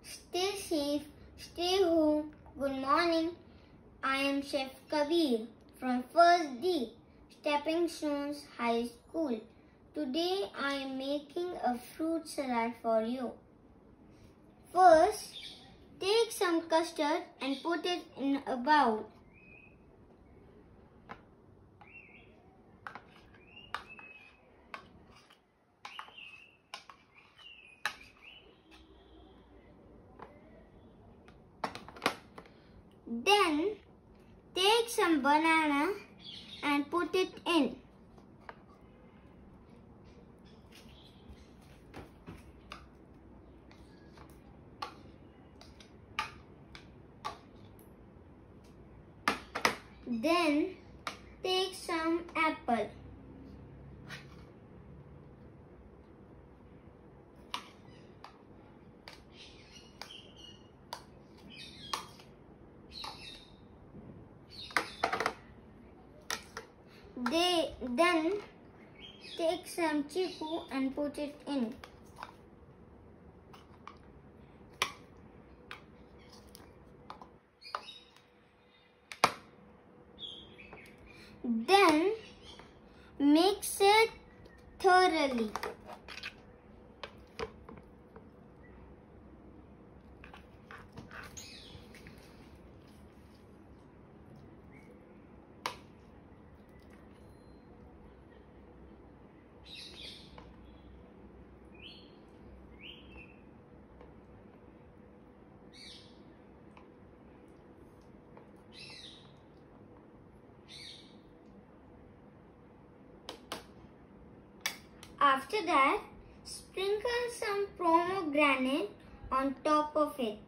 Stay safe, stay home. Good morning. I am Chef Kabeer from 1st D, Stepping Stones High School. Today I am making a fruit salad for you. First, take some custard and put it in a bowl. Then, take some banana and put it in. Then, take some apple. Then take some chiku and put it in. Then mix it thoroughly. After that, sprinkle some pomegranate on top of it.